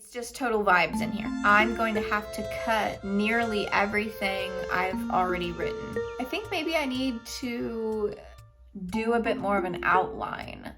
It's just total vibes in here. I'm going to have to cut nearly everything I've already written. I think maybe I need to do a bit more of an outline.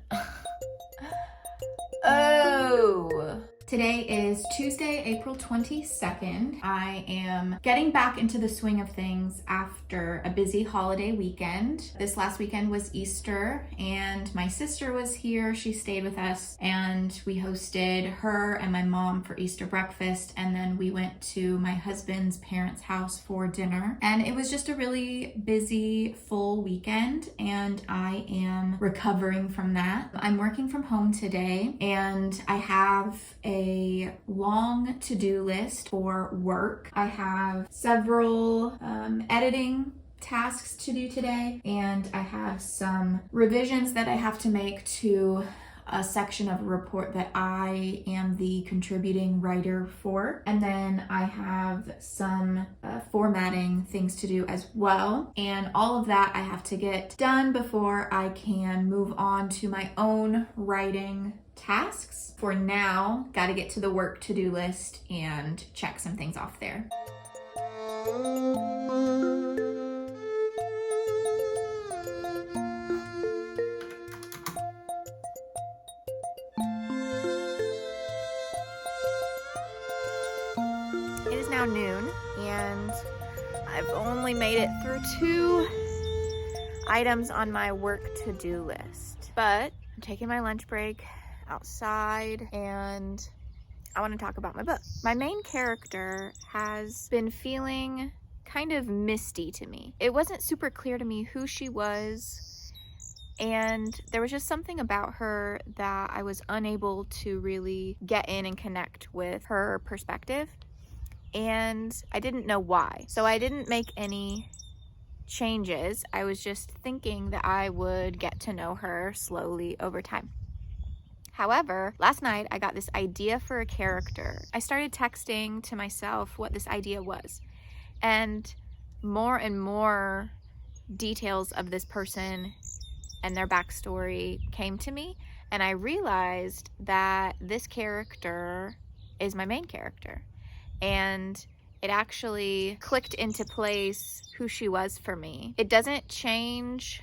Oh. Today is Tuesday, April 22nd. I am getting back into the swing of things after a busy holiday weekend. This last weekend was Easter and my sister was here. She stayed with us and we hosted her and my mom for Easter breakfast, and then we went to my husband's parents' house for dinner. And it was just a really busy, full weekend and I am recovering from that. I'm working from home today and I have a long to-do list for work. I have several editing tasks to do today, and I have some revisions that I have to make to a section of a report that I am the contributing writer for. And then I have some formatting things to do as well. And all of that I have to get done before I can move on to my own writing tasks. For now, got to get to the work to-do list and check some things off there. It is now noon and I've only made it through 2 items on my work to-do list, but I'm taking my lunch break outside and I want to talk about my book. My main character has been feeling kind of misty to me. It wasn't super clear to me who she was, and there was just something about her that I was unable to really get in and connect with her perspective, and I didn't know why. So I didn't make any changes. I was just thinking that I would get to know her slowly over time. However, last night I got this idea for a character. I started texting to myself what this idea was, and more details of this person and their backstory came to me, and I realized that this character is my main character, and it actually clicked into place who she was for me. It doesn't change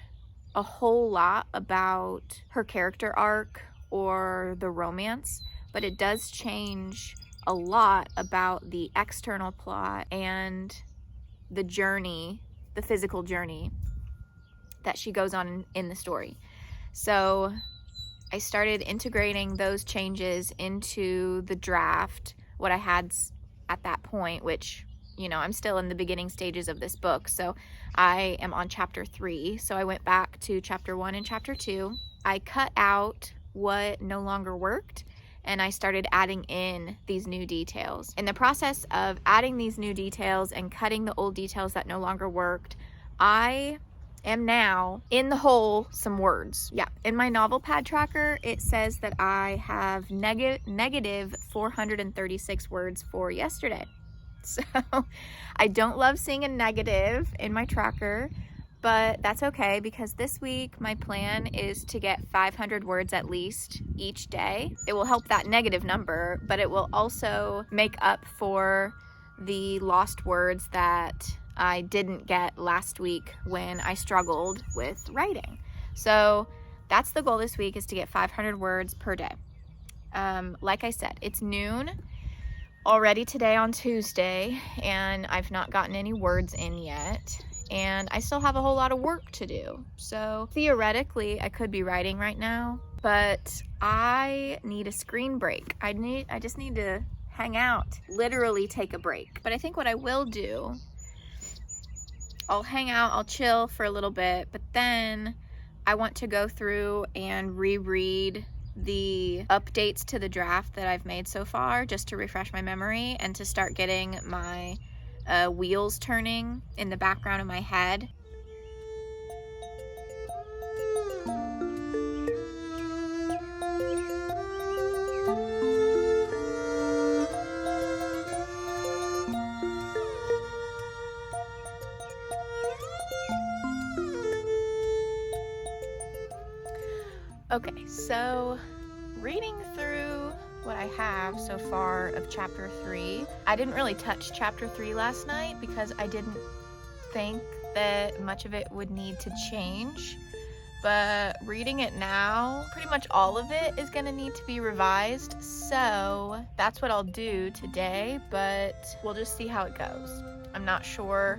a whole lot about her character arc or the romance, but it does change a lot about the external plot and the journey, the physical journey that she goes on in the story. So I started integrating those changes into the draft, what I had at that point, which, you know, I'm still in the beginning stages of this book. So I am on chapter 3. So I went back to chapter 1 and chapter 2. I cut out what no longer worked and I started adding in these new details. In the process of adding these new details and cutting the old details that no longer worked, I am now in the hole some words. Yeah, in my novel pad tracker, it says that I have negative 436 words for yesterday. So I don't love seeing a negative in my tracker, but that's okay because this week my plan is to get 500 words at least each day. It will help that negative number, but it will also make up for the lost words that I didn't get last week when I struggled with writing. So that's the goal this week, is to get 500 words per day. Like I said, it's noon already today on Tuesday and I've not gotten any words in yet. And I still have a whole lot of work to do. So theoretically, I could be writing right now, but I need a screen break. I just need to hang out, literally take a break. But I think what I will do, I'll hang out, I'll chill for a little bit, but then I want to go through and reread the updates to the draft that I've made so far, just to refresh my memory and to start getting my wheels turning in the background of my head. Okay, so reading through what I have so far of chapter 3. I didn't really touch chapter 3 last night because I didn't think that much of it would need to change. But reading it now, pretty much all of it is gonna need to be revised. So that's what I'll do today, but we'll just see how it goes. I'm not sure,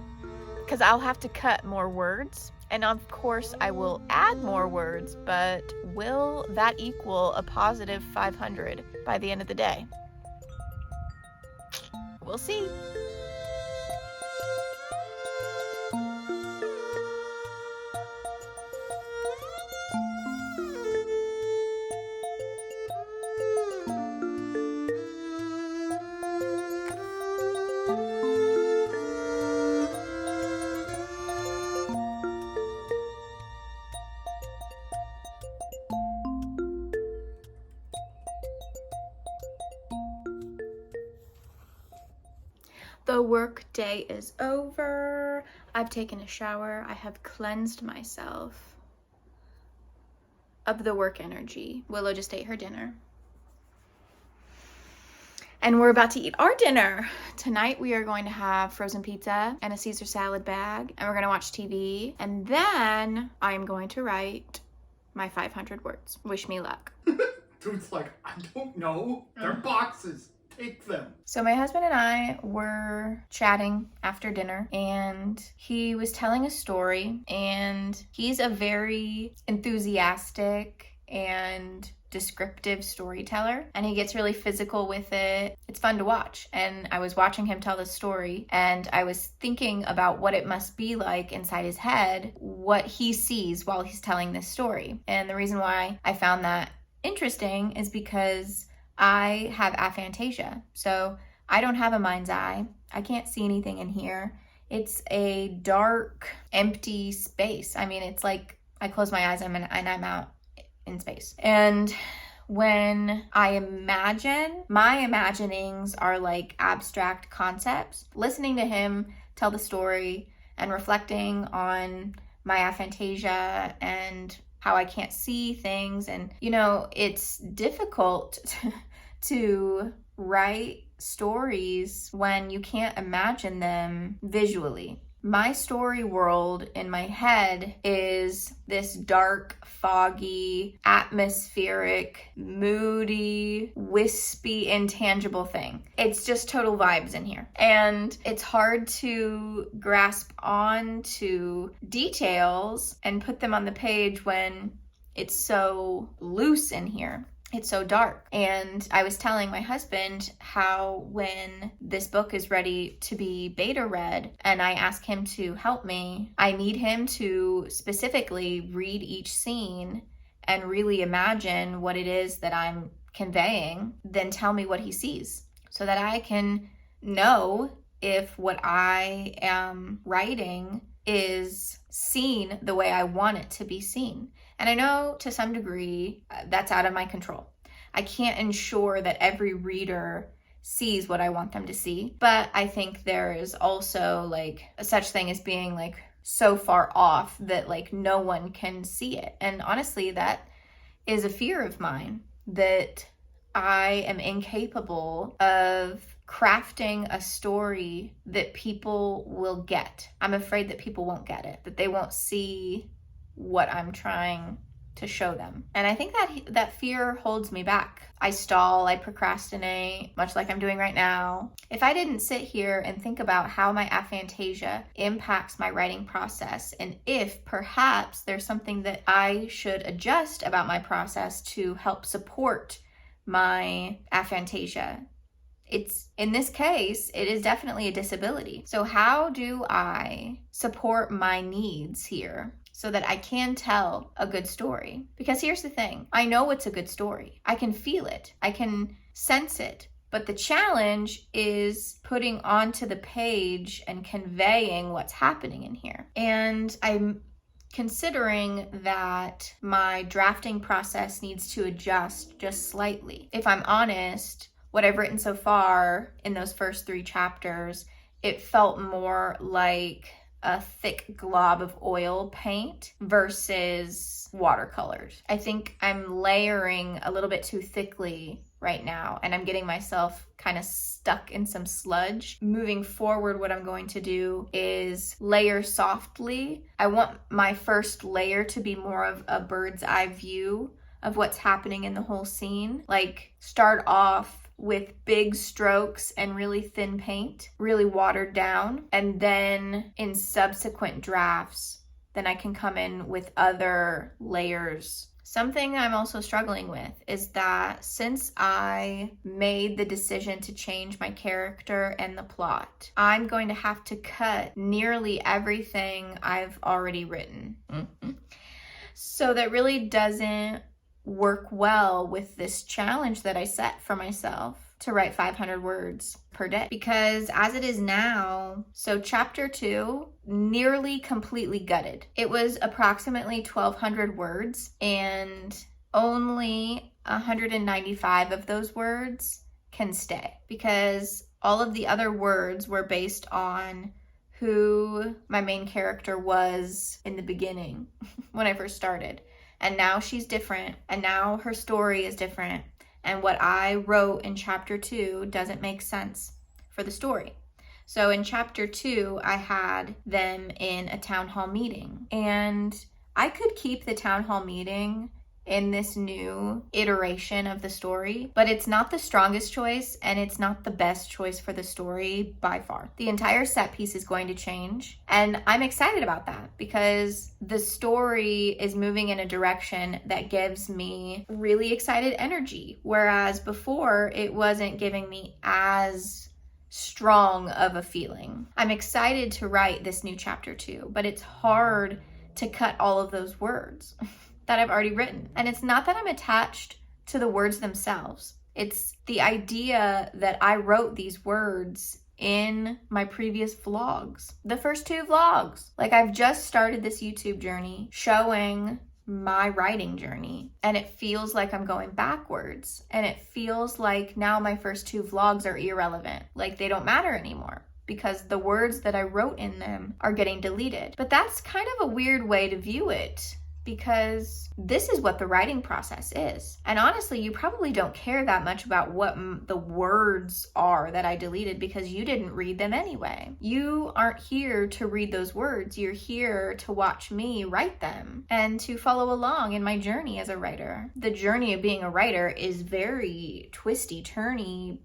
because I'll have to cut more words. And of course I will add more words, but will that equal a positive 500 by the end of the day? We'll see. The work day is over. I've taken a shower. I have cleansed myself of the work energy. Willow just ate her dinner. And we're about to eat our dinner. Tonight we are going to have frozen pizza and a Caesar salad bag, and we're gonna watch TV. And then I'm going to write my 500 words. Wish me luck. Dude's like, I don't know. They're boxes. Take them. So my husband and I were chatting after dinner, and he was telling a story, and he's a very enthusiastic and descriptive storyteller, and he gets really physical with it. It's fun to watch. And I was watching him tell the story, and I was thinking about what it must be like inside his head, what he sees while he's telling this story. And the reason why I found that interesting is because I have aphantasia. So I don't have a mind's eye. I can't see anything in here. It's a dark, empty space. I mean, it's like I close my eyes and I'm out in space. And when I imagine, my imaginings are like abstract concepts. Listening to him tell the story and reflecting on my aphantasia and how I can't see things. And, you know, it's difficult to write stories when you can't imagine them visually. My story world in my head is this dark, foggy, atmospheric, moody, wispy, intangible thing. It's just total vibes in here. And it's hard to grasp on to details and put them on the page when it's so loose in here. It's so dark. And I was telling my husband how when this book is ready to be beta read and I ask him to help me, I need him to specifically read each scene and really imagine what it is that I'm conveying, then tell me what he sees so that I can know if what I am writing is seen the way I want it to be seen. And I know to some degree that's out of my control. I can't ensure that every reader sees what I want them to see, but I think there is also like a such thing as being like so far off that like no one can see it. And honestly, that is a fear of mine, that I am incapable of crafting a story that people will get. I'm afraid that people won't get it, that they won't see what I'm trying to show them. And I think that fear holds me back. I stall, I procrastinate, much like I'm doing right now. If I didn't sit here and think about how my aphantasia impacts my writing process, and if perhaps there's something that I should adjust about my process to help support my aphantasia, it's, in this case, it is definitely a disability. So how do I support my needs here so that I can tell a good story? Because here's the thing, I know it's a good story. I can feel it, I can sense it. But the challenge is putting onto the page and conveying what's happening in here. And I'm considering that my drafting process needs to adjust just slightly. If I'm honest, what I've written so far in those first 3 chapters, it felt more like a thick glob of oil paint versus watercolors. I think I'm layering a little bit too thickly right now, and I'm getting myself kind of stuck in some sludge. Moving forward, what I'm going to do is layer softly. I want my first layer to be more of a bird's eye view of what's happening in the whole scene. Like, start off with big strokes and really thin paint, really watered down, and then in subsequent drafts, then I can come in with other layers. Something I'm also struggling with is that since I made the decision to change my character and the plot, I'm going to have to cut nearly everything I've already written. So that really doesn't work well with this challenge that I set for myself to write 500 words per day. Because as it is now, so chapter 2, nearly completely gutted. It was approximately 1,200 words, and only 195 of those words can stay, because all of the other words were based on who my main character was in the beginning when I first started. And now she's different, and now her story is different. And what I wrote in chapter 2 doesn't make sense for the story. So in chapter 2, I had them in a town hall meeting, and I could keep the town hall meeting in this new iteration of the story, but it's not the strongest choice, and it's not the best choice for the story by far. The entire set piece is going to change, and I'm excited about that because the story is moving in a direction that gives me really excited energy, whereas before it wasn't giving me as strong of a feeling. I'm excited to write this new chapter 2, but it's hard to cut all of those words that I've already written. And it's not that I'm attached to the words themselves. It's the idea that I wrote these words in my previous vlogs. The first 2 vlogs. Like, I've just started this YouTube journey showing my writing journey, and it feels like I'm going backwards. And it feels like now my first 2 vlogs are irrelevant. Like, they don't matter anymore, because the words that I wrote in them are getting deleted. But that's kind of a weird way to view it, because this is what the writing process is. And honestly, you probably don't care that much about what the words are that I deleted, because you didn't read them anyway. You aren't here to read those words. You're here to watch me write them and to follow along in my journey as a writer. The journey of being a writer is very twisty, turny.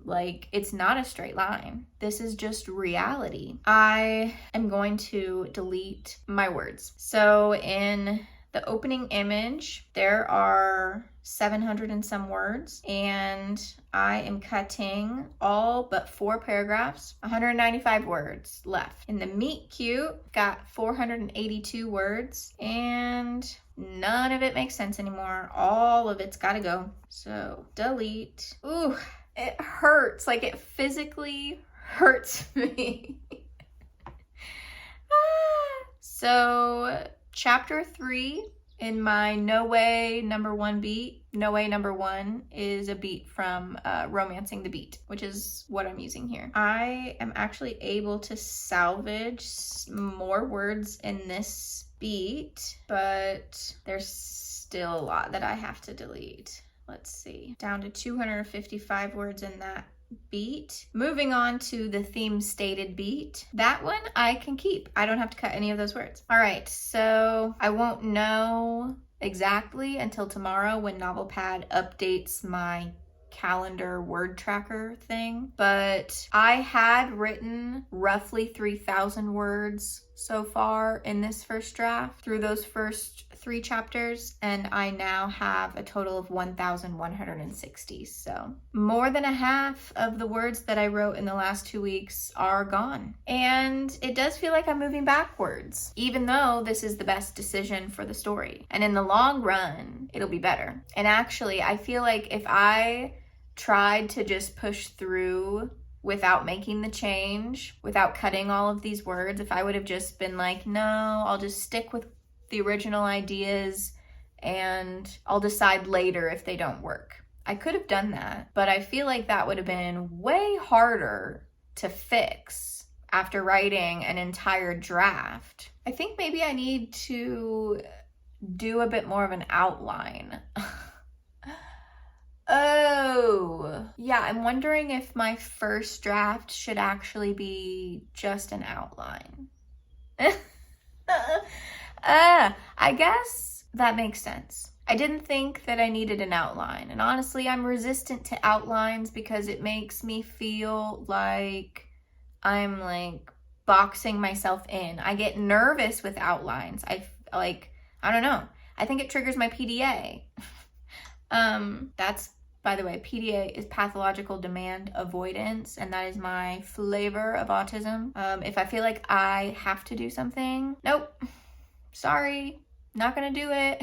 Like, it's not a straight line. This is just reality. I am going to delete my words. So in the opening image, there are 700 and some words, and I am cutting all but 4 paragraphs, 195 words left. In the meet cute, got 482 words, and none of it makes sense anymore. All of it's gotta go. So delete. Ooh. It hurts, like it physically hurts me. So chapter 3 in my No Way #1 beat, No Way #1 is a beat from Romancing the Beat, which is what I'm using here. I am actually able to salvage more words in this beat, but there's still a lot that I have to delete. Let's see, down to 255 words in that beat. Moving on to the theme stated beat. That one I can keep. I don't have to cut any of those words. All right, so I won't know exactly until tomorrow when NovelPad updates my calendar word tracker thing, but I had written roughly 3,000 words so far in this first draft through those first 3 chapters, and I now have a total of 1,160. So more than a half of the words that I wrote in the last 2 weeks are gone. And it does feel like I'm moving backwards, even though this is the best decision for the story. And in the long run, it'll be better. And actually, I feel like if I tried to just push through without making the change, without cutting all of these words, if I would have just been like, no, I'll just stick with the original ideas and I'll decide later if they don't work. I could have done that, but I feel like that would have been way harder to fix after writing an entire draft. I think maybe I need to do a bit more of an outline. Oh, yeah, I'm wondering if my first draft should actually be just an outline. I guess that makes sense. I didn't think that I needed an outline, and honestly, I'm resistant to outlines because it makes me feel like I'm like boxing myself in. I get nervous with outlines. I don't know. I think it triggers my PDA. That's, by the way, PDA is pathological demand avoidance, and that is my flavor of autism. If I feel like I have to do something, nope, sorry, not gonna do it.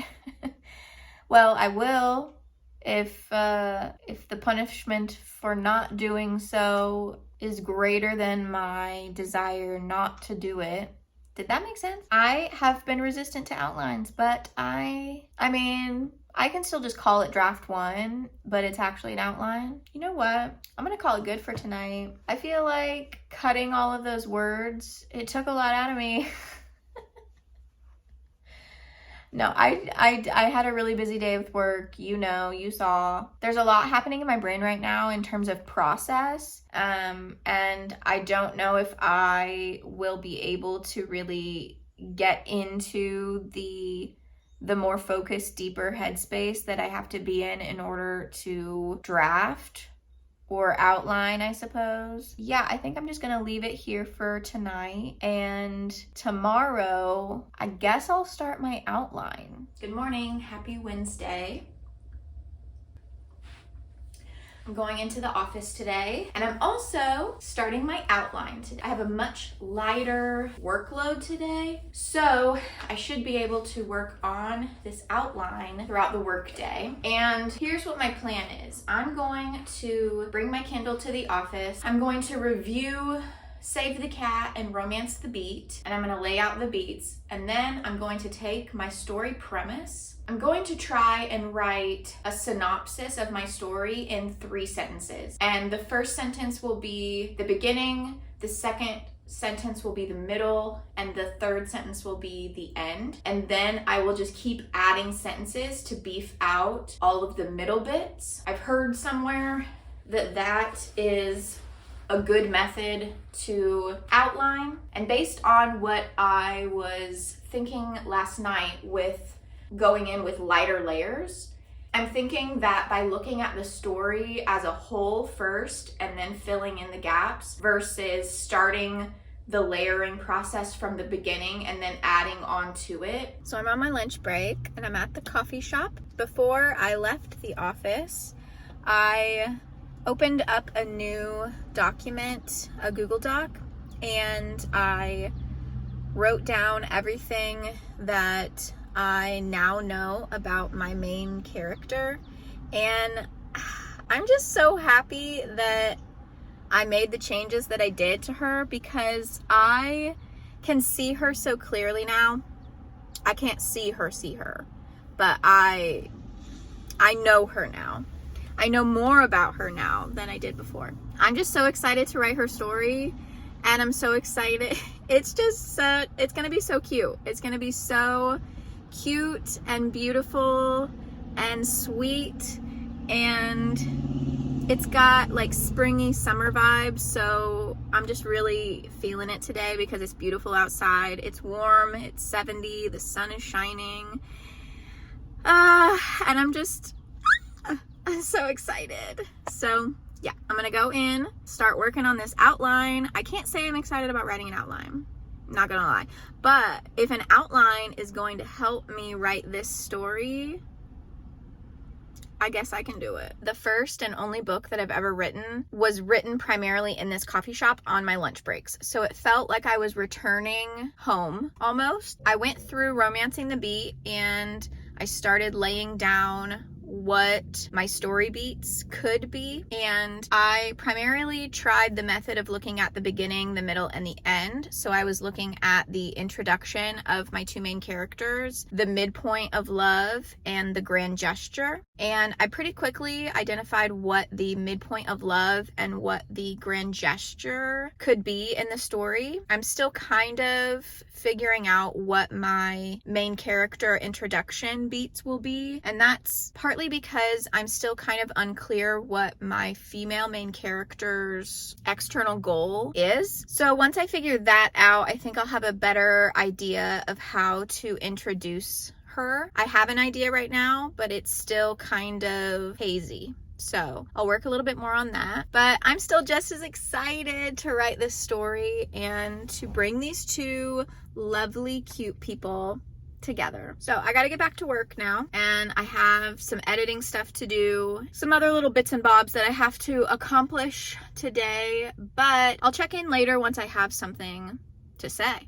Well, I will if the punishment for not doing so is greater than my desire not to do it. Did that make sense? I have been resistant to outlines, but I mean, I can still just call it draft 1, but it's actually an outline. You know what? I'm gonna call it good for tonight. I feel like cutting all of those words, it took a lot out of me. No, I had a really busy day with work. You know, you saw. There's a lot happening in my brain right now in terms of process. And I don't know if I will be able to really get into the more focused, deeper headspace that I have to be in order to draft or outline, I suppose. Yeah, I think I'm just gonna leave it here for tonight. And tomorrow, I guess I'll start my outline. Good morning, happy Wednesday. I'm going into the office today, and I'm also starting my outline today. I have a much lighter workload today, so I should be able to work on this outline throughout the workday. And here's what my plan is. I'm going to bring my Kindle to the office. I'm going to review Save the Cat and Romance the Beat, and I'm going to lay out the beats, and then I'm going to take my story premise. I'm going to try and write a synopsis of my story in 3 sentences. And the first sentence will be the beginning, the second sentence will be the middle, and the third sentence will be the end. And then I will just keep adding sentences to beef out all of the middle bits. I've heard somewhere that that is a good method to outline. And based on what I was thinking last night with going in with lighter layers, I'm thinking that by looking at the story as a whole first and then filling in the gaps versus starting the layering process from the beginning and then adding on to it. So I'm on my lunch break and I'm at the coffee shop. Before I left the office, I opened up a new document, a Google Doc, and I wrote down everything that I now know about my main character, and I'm just so happy that I made the changes that I did to her because I can see her so clearly now. I can't see her, but I know her now. I know more about her now than I did before. I'm just so excited to write her story, and I'm so excited. It's just it's gonna be so cute. It's gonna be so cute and beautiful and sweet, and it's got like springy summer vibes, so I'm just really feeling it today because it's beautiful outside. It's warm, it's 70, the sun is shining, and I'm so excited. So yeah, I'm gonna go in, start working on this outline. I can't say I'm excited about writing an outline, not gonna lie, but if an outline is going to help me write this story, I guess I can do it. The first and only book that I've ever written was written primarily in this coffee shop on my lunch breaks, so it felt like I was returning home almost. I went through Romancing the Beat and I started laying down what my story beats could be, and I primarily tried the method of looking at the beginning, the middle, and the end. So I was looking at the introduction of my 2 main characters, the midpoint of love, and the grand gesture, and I pretty quickly identified what the midpoint of love and what the grand gesture could be in the story. I'm still kind of figuring out what my main character introduction beats will be, and that's partly partly because I'm still kind of unclear what my female main character's external goal is. So once I figure that out, I think I'll have a better idea of how to introduce her. I have an idea right now, but it's still kind of hazy. So I'll work a little bit more on that, but I'm still just as excited to write this story and to bring these two lovely, cute people together. So I got to get back to work now, and I have some editing stuff to do, some other little bits and bobs that I have to accomplish today, but I'll check in later once I have something to say.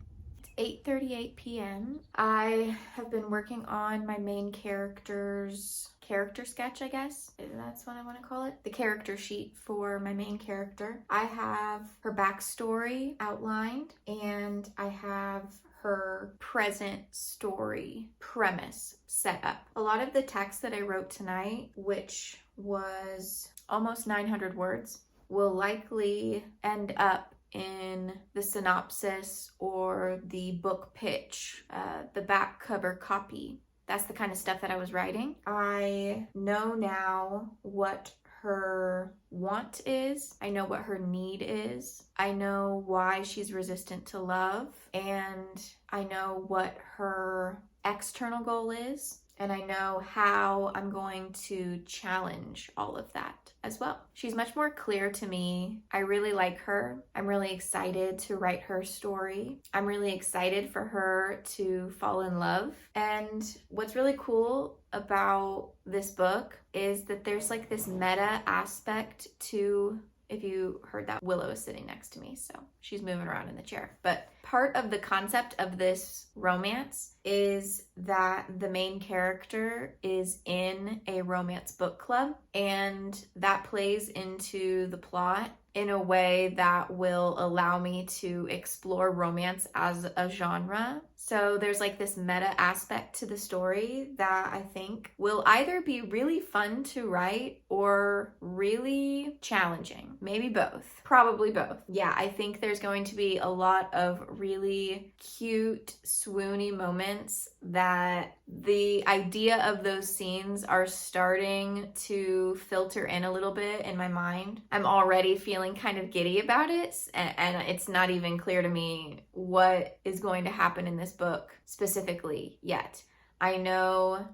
8:38 p.m. I have been working on my main character's character sketch, I guess. That's what I want to call it. The character sheet for my main character. I have her backstory outlined, and I have her present story premise set up. A lot of the text that I wrote tonight, which was almost 900 words, will likely end up in the synopsis or the book pitch, the back cover copy. That's the kind of stuff that I was writing. I know now what her want is. I know what her need is. I know why she's resistant to love. And I know what her external goal is. And I know how I'm going to challenge all of that as well. She's much more clear to me. I really like her. I'm really excited to write her story. I'm really excited for her to fall in love. And what's really cool about this book is that there's like this meta aspect to, if you heard that, Willow is sitting next to me, so she's moving around in the chair. But part of the concept of this romance is that the main character is in a romance book club, and that plays into the plot in a way that will allow me to explore romance as a genre. So there's like this meta aspect to the story that I think will either be really fun to write or really challenging. Maybe both. Probably both. Yeah, I think there's going to be a lot of really cute, swoony moments that the idea of those scenes are starting to filter in a little bit in my mind. I'm already feeling kind of giddy about it, and it's not even clear to me what is going to happen in this book specifically yet. I know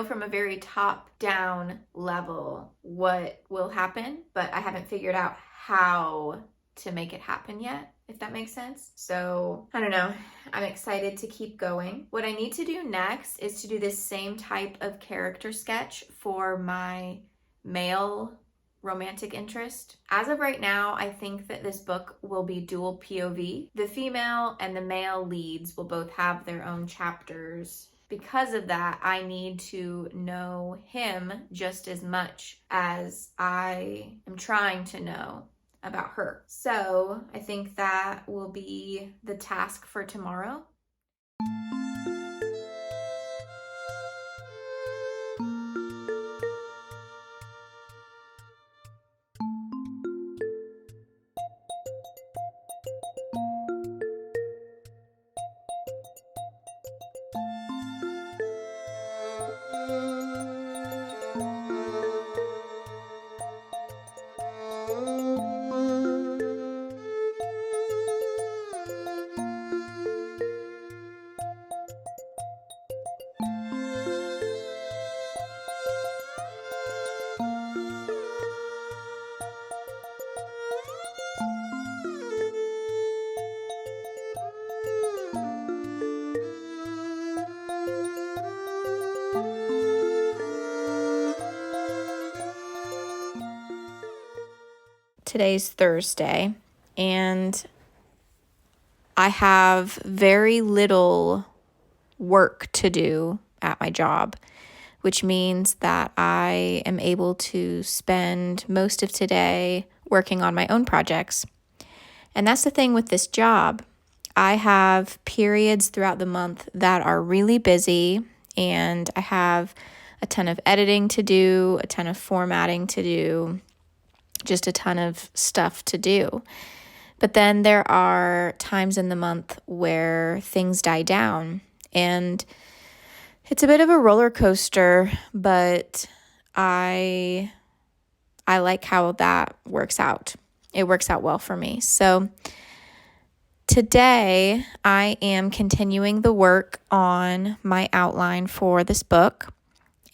from a very top-down level what will happen, but I haven't figured out how to make it happen yet, if that makes sense. So I don't know. I'm excited to keep going. What I need to do next is to do this same type of character sketch for my male romantic interest. As of right now, I think that this book will be dual POV. The female and the male leads will both have their own chapters. Because of that, I need to know him just as much as I am trying to know about her. So I think that will be the task for tomorrow. Today's Thursday, and I have very little work to do at my job, which means that I am able to spend most of today working on my own projects. And that's the thing with this job. I have periods throughout the month that are really busy, and I have a ton of editing to do, a ton of formatting to do, just a ton of stuff to do. But then there are times in the month where things die down, and it's a bit of a roller coaster, but I like how that works out. It works out well for me. So today I am continuing the work on my outline for this book,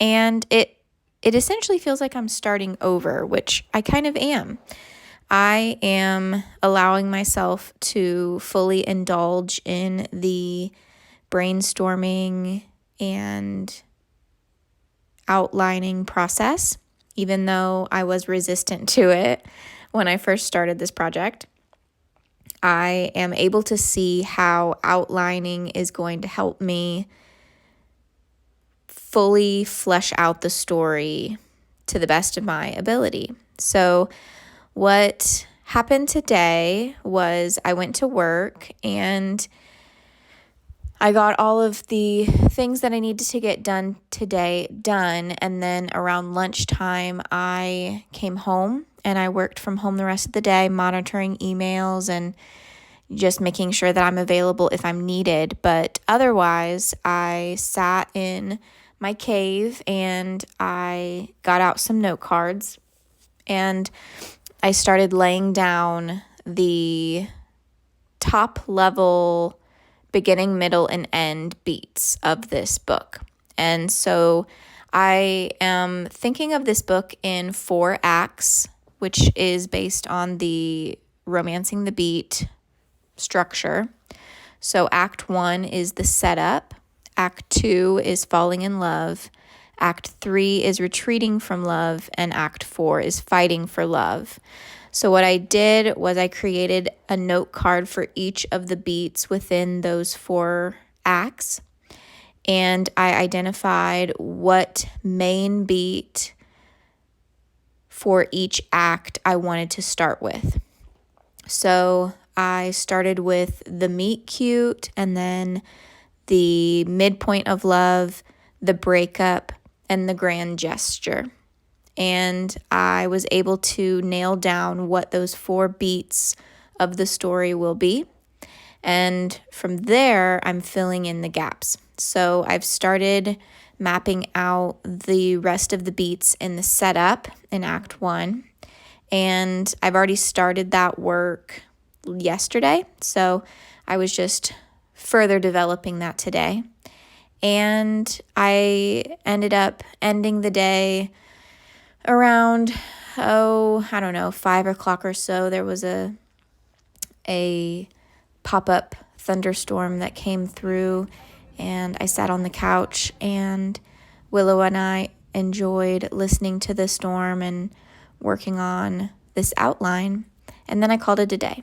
and it essentially feels like I'm starting over, which I kind of am. I am allowing myself to fully indulge in the brainstorming and outlining process, even though I was resistant to it when I first started this project. I am able to see how outlining is going to help me fully flesh out the story to the best of my ability. So what happened today was I went to work and I got all of the things that I needed to get done today done. And then around lunchtime, I came home and I worked from home the rest of the day, monitoring emails and just making sure that I'm available if I'm needed. But otherwise, I sat in my cave and I got out some note cards and I started laying down the top level beginning, middle, and end beats of this book. And so I am thinking of this book in 4 acts, which is based on the Romancing the Beat structure. So Act 1 is the setup, Act 2 is falling in love, Act 3 is retreating from love, and Act 4 is fighting for love. So what I did was I created a note card for each of the beats within those 4 acts, and I identified what main beat for each act I wanted to start with. So I started with the meet cute, and then the midpoint of love, the breakup, and the grand gesture. And I was able to nail down what those 4 beats of the story will be. And from there, I'm filling in the gaps. So I've started mapping out the rest of the beats in the setup in Act 1. And I've already started that work yesterday. So I was just further developing that today. And I ended up ending the day around, 5 o'clock or so. There was a pop-up thunderstorm that came through, and I sat on the couch, and Willow and I enjoyed listening to the storm and working on this outline, and then I called it a day.